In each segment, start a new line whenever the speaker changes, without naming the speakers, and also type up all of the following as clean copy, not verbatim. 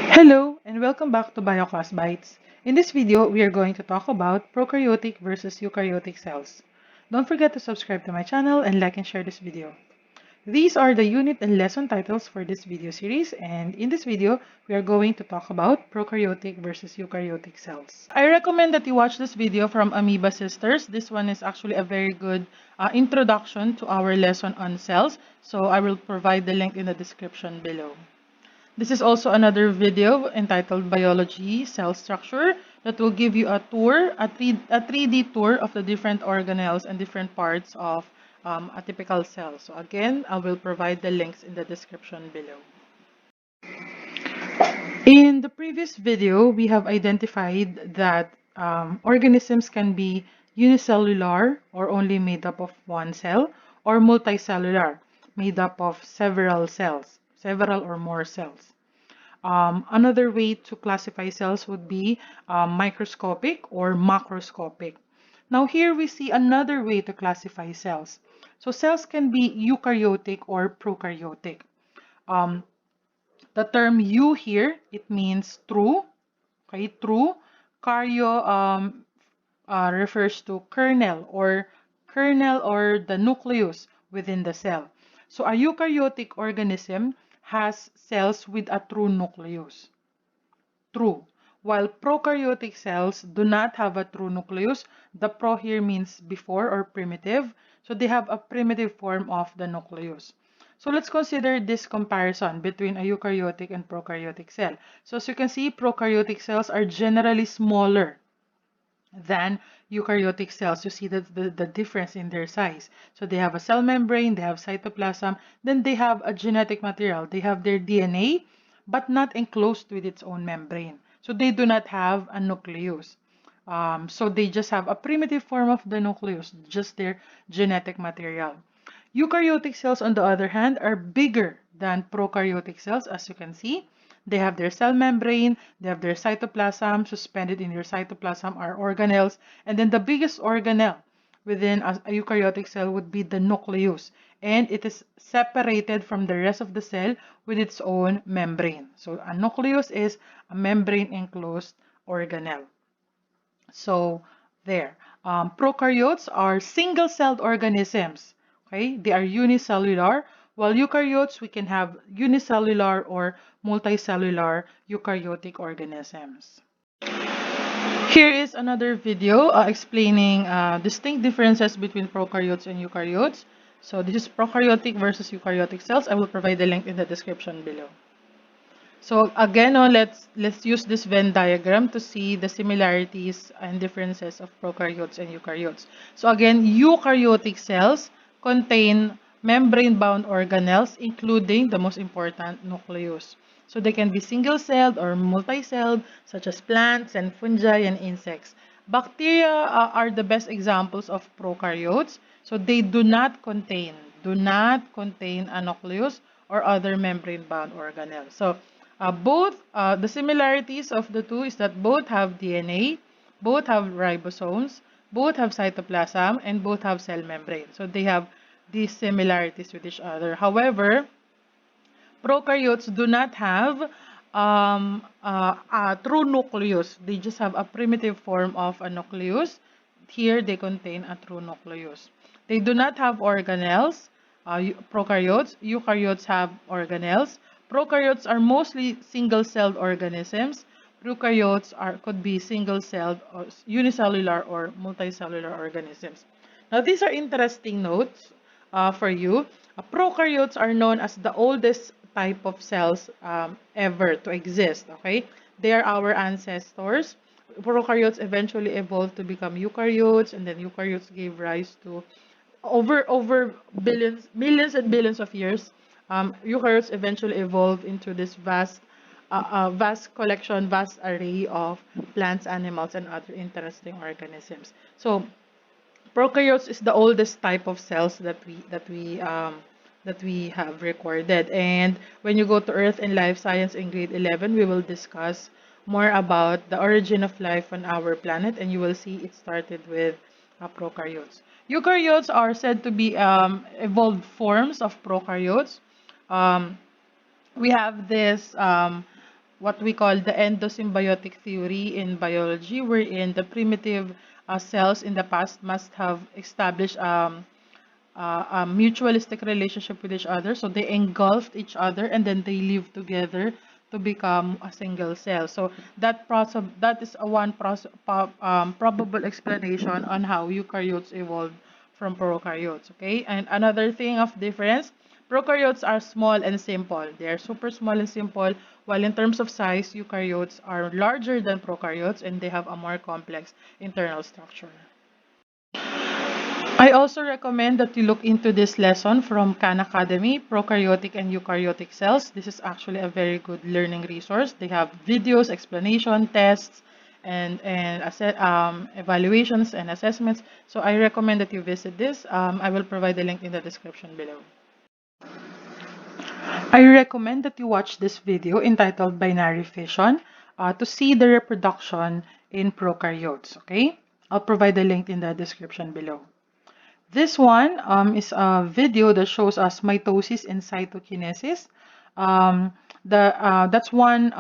Hello and welcome back to Bioclass Bites. In this video, we are going to talk about prokaryotic versus eukaryotic cells. Don't forget to subscribe to my channel and like and share this video. These are the unit and lesson titles for this video series, and in this video, we are going to talk about prokaryotic versus eukaryotic cells. I recommend that you watch this video from Amoeba Sisters. This one is actually a very good introduction to our lesson on cells, so I will provide the link in the description below. This is also another video entitled Biology Cell Structure that will give you a tour, a 3D tour of the different organelles and different parts of a typical cell. So again, I will provide the links in the description below. In the previous video, we have identified that organisms can be unicellular or only made up of one cell, or multicellular, made up of several cells, several or more cells. Another way to classify cells would be microscopic or macroscopic. Now here we see another way to classify cells. So cells can be eukaryotic or prokaryotic. Um, the term "eu" here, it means true. Okay, true. Karyo refers to kernel or the nucleus within the cell. So a eukaryotic organism has cells with a true nucleus. True. While prokaryotic cells do not have a true nucleus, the pro here means before or primitive. So they have a primitive form of the nucleus. So let's consider this comparison between a eukaryotic and prokaryotic cell. So as you can see, prokaryotic cells are generally smaller than eukaryotic cells. You see the difference in their size. So they have a cell membrane, they have cytoplasm, then they have a genetic material. They have their DNA, but not enclosed with its own membrane. So they do not have a nucleus. So they just have a primitive form of the nucleus, just their genetic material. Eukaryotic cells, on the other hand, are bigger than prokaryotic cells, as you can see. They have their cell membrane, they have their cytoplasm. Suspended in their cytoplasm are organelles. And then the biggest organelle within a eukaryotic cell would be the nucleus. And it is separated from the rest of the cell with its own membrane. So a nucleus is a membrane-enclosed organelle. So there. Prokaryotes are single-celled organisms. Okay, they are unicellular. While eukaryotes, we can have unicellular or multicellular eukaryotic organisms. Here is another video explaining distinct differences between prokaryotes and eukaryotes. So this is prokaryotic versus eukaryotic cells. I will provide the link in the description below. So again, let's use this Venn diagram to see the similarities and differences of prokaryotes and eukaryotes. So again, eukaryotic cells contain membrane-bound organelles, including the most important nucleus. So they can be single-celled or multi-celled, such as plants and fungi and insects. Bacteria are the best examples of prokaryotes. So they do not contain a nucleus or other membrane-bound organelles. So both the similarities of the two is that both have DNA, both have ribosomes, both have cytoplasm, and both have cell membrane. So they have these similarities with each other. However, prokaryotes do not have a true nucleus. They just have a primitive form of a nucleus. Here, they contain a true nucleus. They do not have organelles. Prokaryotes. Eukaryotes have organelles. Prokaryotes are mostly single-celled organisms. Eukaryotes could be single-celled, or unicellular, or multicellular organisms. Now, these are interesting notes for you. Prokaryotes are known as the oldest type of cells ever to exist. Okay, they are our ancestors. Prokaryotes eventually evolved to become eukaryotes, and then eukaryotes gave rise to over millions and billions of years. Eukaryotes eventually evolved into this vast collection, vast array of plants, animals, and other interesting organisms. So prokaryotes is the oldest type of cells that we have recorded. And when you go to Earth and Life Science in grade 11, we will discuss more about the origin of life on our planet, and you will see it started with prokaryotes. Eukaryotes are said to be evolved forms of prokaryotes. Um, we have this what we call the endosymbiotic theory in biology, wherein the primitive cells in the past must have established a mutualistic relationship with each other. So they engulfed each other and then they live together to become a single cell. So that is a probable explanation on how eukaryotes evolved from prokaryotes. Okay, and another thing of difference, prokaryotes are small and simple. They are super small and simple, while in terms of size, eukaryotes are larger than prokaryotes and they have a more complex internal structure. I also recommend that you look into this lesson from Khan Academy, Prokaryotic and Eukaryotic Cells. This is actually a very good learning resource. They have videos, explanation, tests, and evaluations and assessments. So I recommend that you visit this. I will provide the link in the description below. I recommend that you watch this video entitled Binary Fission to see the reproduction in prokaryotes. Okay? I'll provide the link in the description below. This one is a video that shows us mitosis and cytokinesis. That's one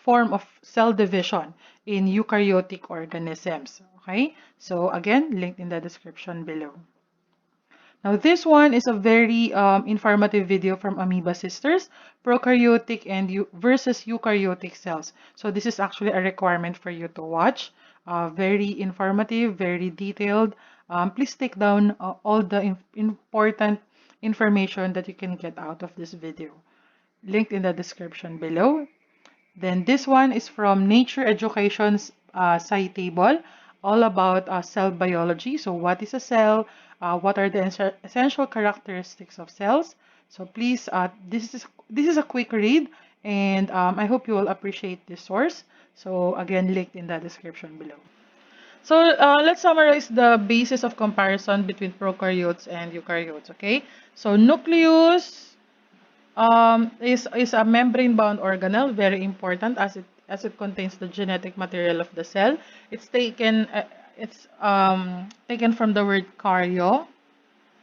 form of cell division in eukaryotic organisms. Okay, so again, linked in the description below. Now, this one is a very informative video from Amoeba Sisters, prokaryotic and versus eukaryotic cells. So this is actually a requirement for you to watch. Very informative, very detailed. Please take down all the important information that you can get out of this video. Linked in the description below. Then this one is from Nature Education's table, all about cell biology. So what is a cell? What are the essential characteristics of cells? So please, this is a quick read, and I hope you will appreciate this source. So again, linked in the description below. So let's summarize the basis of comparison between prokaryotes and eukaryotes. Okay, so nucleus is a membrane-bound organelle, very important as it contains the genetic material of the cell. It's taken from the word karyo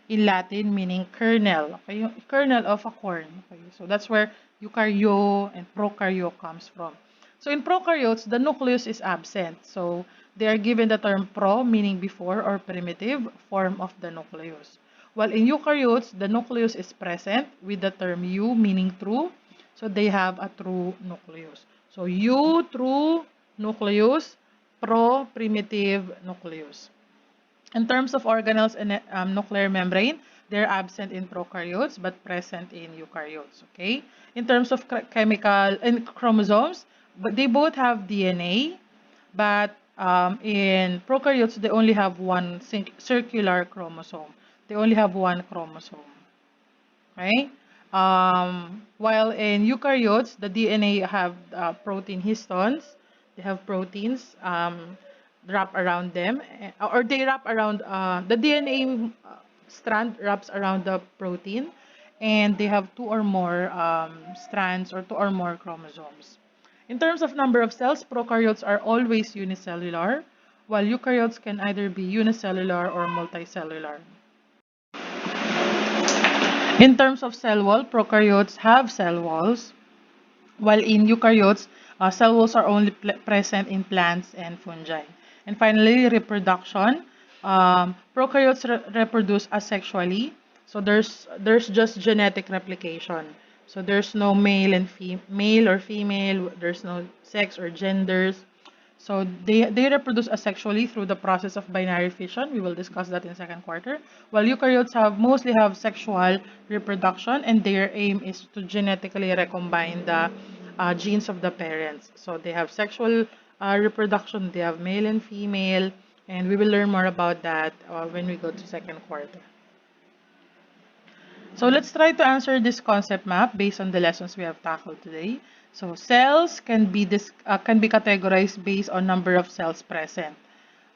in Latin, meaning kernel. Okay, yung kernel of a corn. Okay, so that's where eukaryo and prokaryo comes from. So in prokaryotes, the nucleus is absent. So they are given the term pro, meaning before or primitive form of the nucleus. While in eukaryotes, the nucleus is present with the term eu, meaning true. So they have a true nucleus. So eu, true nucleus, pro, primitive nucleus. In terms of organelles and nuclear membrane, they're absent in prokaryotes but present in eukaryotes. Okay. In terms of chemical and chromosomes, but they both have DNA, but in prokaryotes they only have one circular chromosome. They only have one chromosome. Okay. While in eukaryotes, the DNA have protein histones. They have proteins wrap around them, or they wrap around the DNA strand wraps around the protein, and they have two or more strands or two or more chromosomes. In terms of number of cells, prokaryotes are always unicellular, while eukaryotes can either be unicellular or multicellular. In terms of cell wall, prokaryotes have cell walls, while in eukaryotes, cell walls are only present in plants and fungi. And finally, reproduction. Prokaryotes reproduce asexually, so there's just genetic replication. So there's no male or female. There's no sex or genders. So they reproduce asexually through the process of binary fission. We will discuss that in second quarter. While eukaryotes mostly have sexual reproduction, and their aim is to genetically recombine the genes of the parents. So they have sexual reproduction. They have male and female, and we will learn more about that when we go to second quarter. So let's try to answer this concept map based on the lessons we have tackled today. So cells can be categorized based on number of cells present.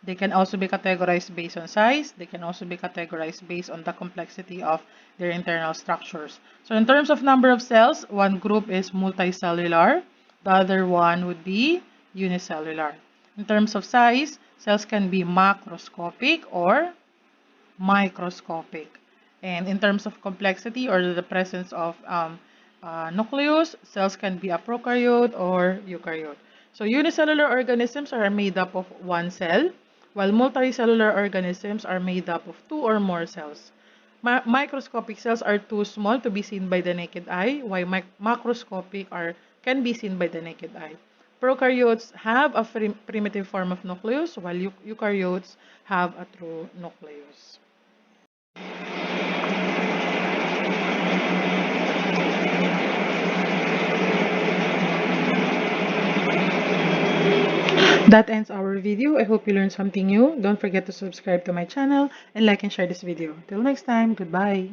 They can also be categorized based on size. They can also be categorized based on the complexity of their internal structures. So in terms of number of cells, one group is multicellular. The other one would be unicellular. In terms of size, cells can be macroscopic or microscopic. And in terms of complexity or the presence of nucleus, cells can be a prokaryote or eukaryote. So unicellular organisms are made up of one cell, while multicellular organisms are made up of two or more cells. Microscopic cells are too small to be seen by the naked eye, while macroscopic can be seen by the naked eye. Prokaryotes have a primitive form of nucleus, while eukaryotes have a true nucleus. That ends our video. I hope you learned something new. Don't forget to subscribe to my channel and like and share this video. Till next time, goodbye.